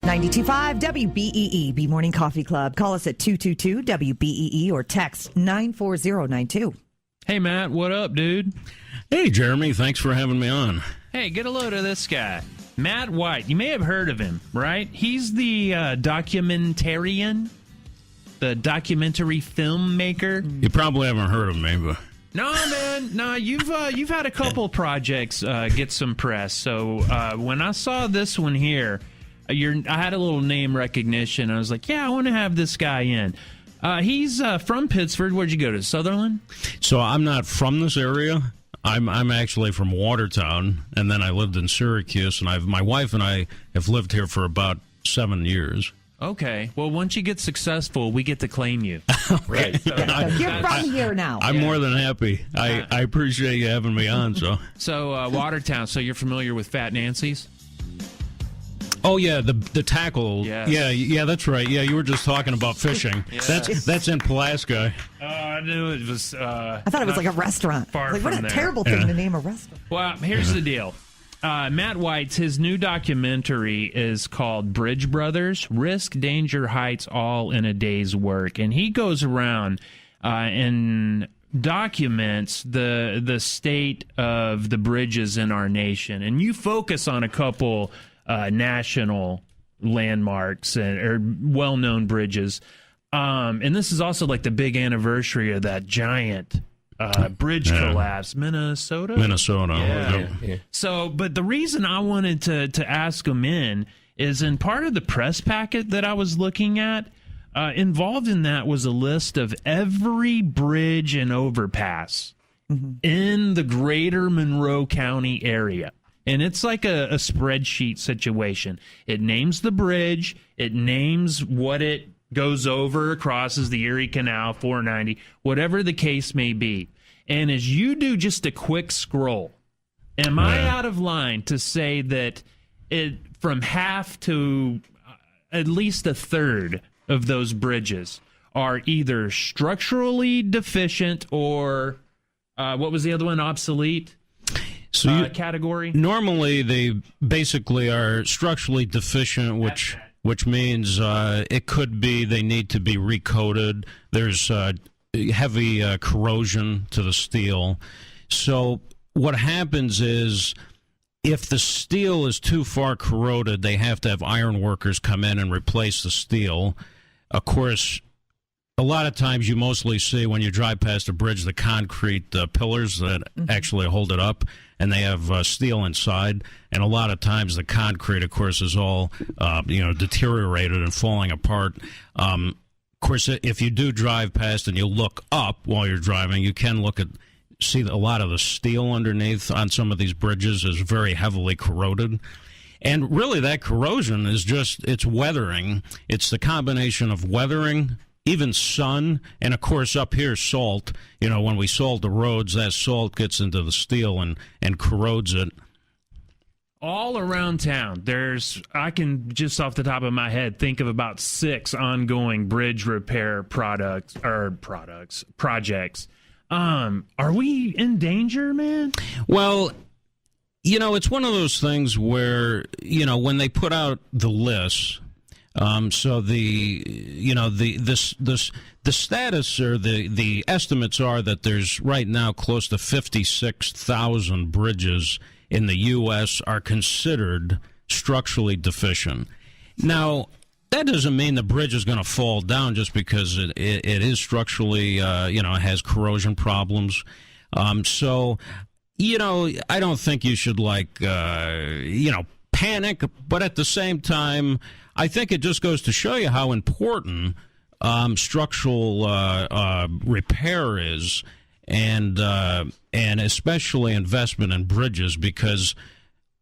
92.5 WBEE, B Morning Coffee Club. Call us at 222-WBEE or text 94092. Hey, Matt, what up, dude? Hey, Jeremy, thanks for having me on. Hey, get a load of this guy. Matt White, you may have heard of him, right? He's the documentarian, the documentary filmmaker. You probably haven't heard of me, but... No, man, no, you've had a couple projects get some press. So when I saw this one here, I had a little name recognition. I was like, yeah, I want to have this guy in. He's from Pittsford. Where'd you go to? Sutherland? So I'm not from this area. I'm actually from Watertown, and then I lived in Syracuse, and my wife and I have lived here for about 7 years. Okay. Well, once you get successful, we get to claim you. Right. So, You're from here now. I'm more than happy. I appreciate you having me on. So Watertown. So you're familiar with Fat Nancy's? Oh yeah, the tackle. Yes. Yeah, that's right. Yeah, you were just talking about fishing. Yes. That's in Pulaski. I knew it was. I thought it was like a restaurant. Far like, what from a there. terrible thing to name a restaurant. Well, here's the deal. Matt White's, his new documentary is called Bridge Brothers, Risk, Danger, Heights, All in a Day's Work. And he goes around and documents the state of the bridges in our nation. And you focus on a couple national landmarks or well-known bridges. And this is also like the big anniversary of that giant bridge collapse. Minnesota? Yeah. So, but the reason I wanted to ask him is in part of the press packet that I was looking at, involved in that was a list of every bridge and overpass in the greater Monroe County area. And it's like a spreadsheet situation. It names the bridge. It names what it goes over, crosses the Erie Canal, 490, whatever the case may be. And as you do just a quick scroll, am I out of line to say that it from half to at least a third of those bridges are either structurally deficient or, what was the other one, obsolete? Category? Normally, they basically are structurally deficient, which means it could be they need to be recoated. There's heavy corrosion to the steel. So what happens is if the steel is too far corroded, they have to have iron workers come in and replace the steel. Of course, a lot of times you mostly see when you drive past a bridge the concrete pillars that actually hold it up, and they have steel inside. And a lot of times the concrete, of course, is all deteriorated and falling apart. Of course, if you do drive past and you look up while you're driving, you can see a lot of the steel underneath on some of these bridges is very heavily corroded. And really that corrosion is it's weathering. It's the combination of weathering, even sun, and of course up here salt. You know, when we salt the roads, that salt gets into the steel and corrodes it. All around town, I can just off the top of my head think of about 6 ongoing bridge repair projects. Are we in danger, man? Well, it's one of those things where, when they put out the list, so the status or the estimates are that there's right now close to 56,000 bridges in the U.S. are considered structurally deficient. Now, that doesn't mean the bridge is going to fall down just because it is structurally, has corrosion problems. So, I don't think you should panic, but at the same time, I think it just goes to show you how important structural repair is, and especially investment in bridges, because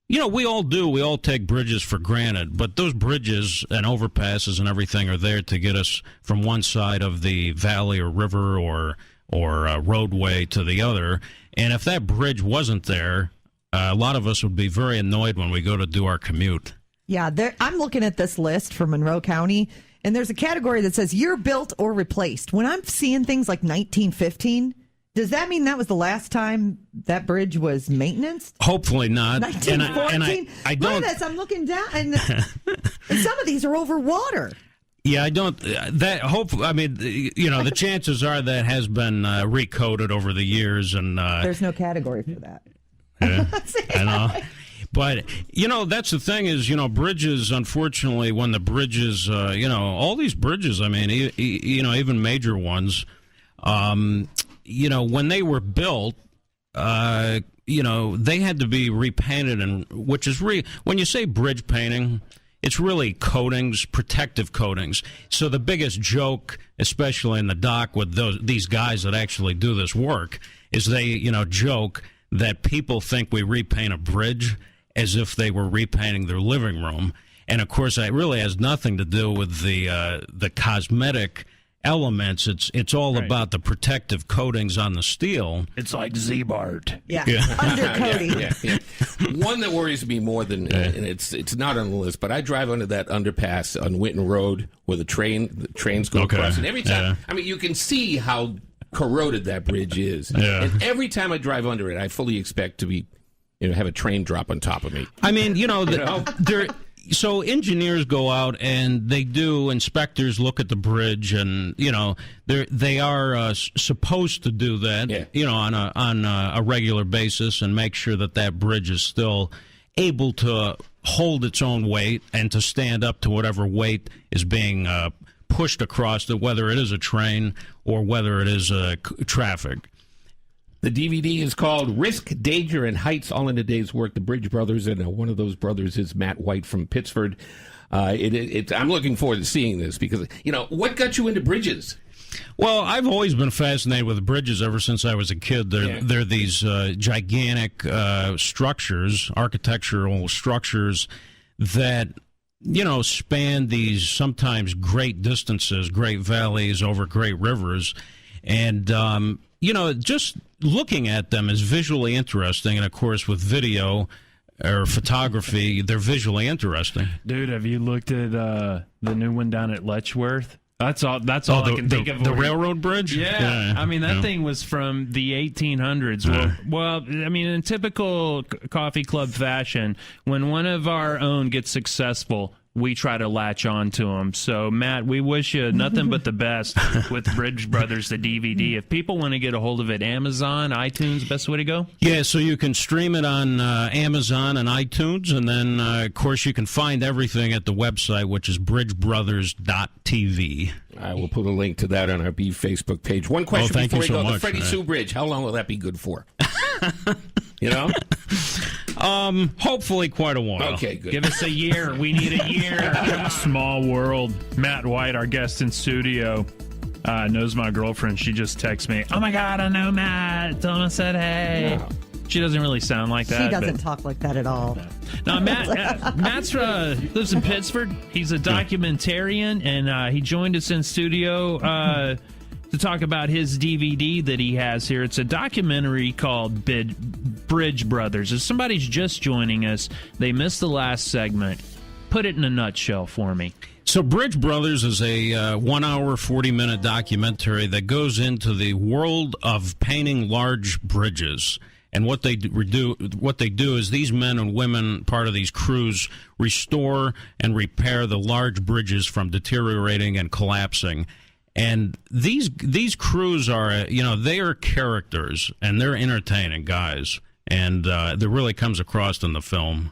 we all take bridges for granted, but those bridges and overpasses and everything are there to get us from one side of the valley or river or roadway to the other. And if that bridge wasn't there, a lot of us would be very annoyed when we go to do our commute. Yeah, I'm looking at this list for Monroe County, and there's a category that says year built or replaced. When I'm seeing things like 1915, Does that mean that was the last time that bridge was maintenanced? Hopefully not. 1914? I Look don't. at this. I'm looking down, and some of these are over water. Yeah, I don't. That hope. I mean, the chances are that has been recoded over the years, and there's no category for that. Yeah, I know. But, that's the thing is, bridges, unfortunately, when the bridges, all these bridges, I mean, even major ones, when they were built, they had to be repainted, and which is when you say bridge painting, it's really coatings, protective coatings. So the biggest joke, especially in the dock with these guys that actually do this work, is they, joke that people think we repaint a bridge as if they were repainting their living room. And, of course, it really has nothing to do with the cosmetic elements. It's all about the protective coatings on the steel. It's like Z-Bart. Yeah. Undercoating. Yeah. One that worries me more than, and it's not on the list, but I drive under that underpass on Winton Road where the trains go across. And every time, I mean, you can see how corroded that bridge is. Yeah. And every time I drive under it, I fully expect to be, have a train drop on top of me. I mean, so engineers go out and they do, inspectors look at the bridge, and they are supposed to do that, on a regular basis, and make sure that bridge is still able to hold its own weight and to stand up to whatever weight is being pushed across it, whether it is a train or whether it is traffic. The DVD is called Risk, Danger, and Heights, all in a day's work. The Bridge Brothers, and one of those brothers is Matt White from Pittsford. I'm looking forward to seeing this because, what got you into bridges? Well, I've always been fascinated with bridges ever since I was a kid. They're these gigantic structures, architectural structures that, span these sometimes great distances, great valleys over great rivers. And, just looking at them is visually interesting. And, of course, with video or photography, they're visually interesting. Dude, have you looked at the new one down at Letchworth? That's all I can think of. The railroad bridge? Yeah. I mean, that thing was from the 1800s. Well, I mean, in typical coffee club fashion, when one of our own gets successful, we try to latch on to them. So, Matt, we wish you nothing but the best with Bridge Brothers, the DVD. If people want to get a hold of it, Amazon, iTunes, best way to go? Yeah, so you can stream it on Amazon and iTunes, and then, of course, you can find everything at the website, which is bridgebrothers.tv. I will put a link to that on our B Facebook page. One question before we go. Much, the Freddie Sue Bridge, how long will that be good for? Hopefully quite a while. Okay, good. Give us a year. We need a year. Small world. Matt White, our guest in studio, knows my girlfriend. She just texts me, "Oh my God, I know Matt. Tell him I said hey." No. She doesn't really sound like that. She doesn't talk like that at all. No, Matt's lives in Pittsford. He's a documentarian, and he joined us in studio to talk about his DVD that he has here. It's a documentary called Bridge Brothers. If somebody's just joining us, they missed the last segment. Put it in a nutshell for me. So Bridge Brothers is a 1 hour, 40-minute documentary that goes into the world of painting large bridges. And what they do is these men and women, part of these crews, restore and repair the large bridges from deteriorating and collapsing. And these crews are, they are characters, and they're entertaining guys. And that really comes across in the film.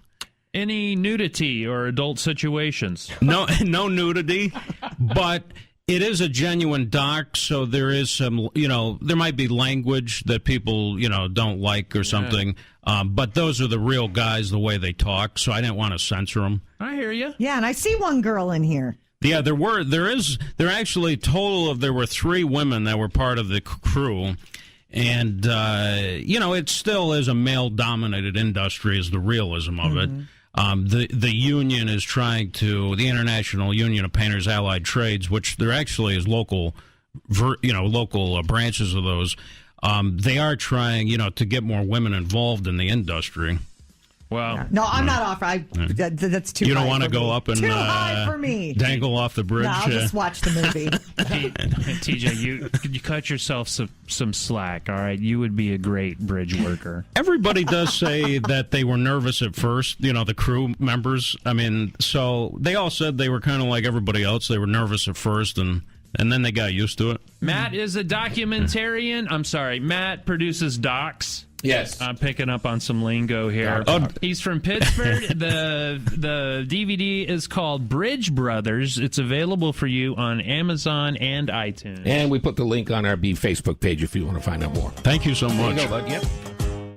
Any nudity or adult situations? No nudity, but it is a genuine doc, so there is some, there might be language that people, don't like or something. But those are the real guys, the way they talk, so I didn't want to censor them. I hear you. Yeah, and I see one girl in here. Yeah, there were 3 women that were part of the crew. And, it still is a male-dominated industry is the realism of it. The union is trying to, the International Union of Painters Allied Trades, which there actually is local branches of those, they are trying, to get more women involved in the industry. Wow. No, I'm not offering. That's too. You don't high want to for go me. up and too high for me. dangle off the bridge. No, I'll just watch the movie. TJ, you cut yourself some slack. All right, you would be a great bridge worker. Everybody does say that they were nervous at first, the crew members. I mean, so they all said they were kind of like everybody else. They were nervous at first, and then they got used to it. Matt is a documentarian. I'm sorry, Matt produces docs. Yes. I'm picking up on some lingo here. He's from Pittsburgh. The DVD is called Bridge Brothers. It's available for you on Amazon and iTunes. And we put the link on our Facebook page if you want to find out more. Thank you so much. There you go, bud. Yep.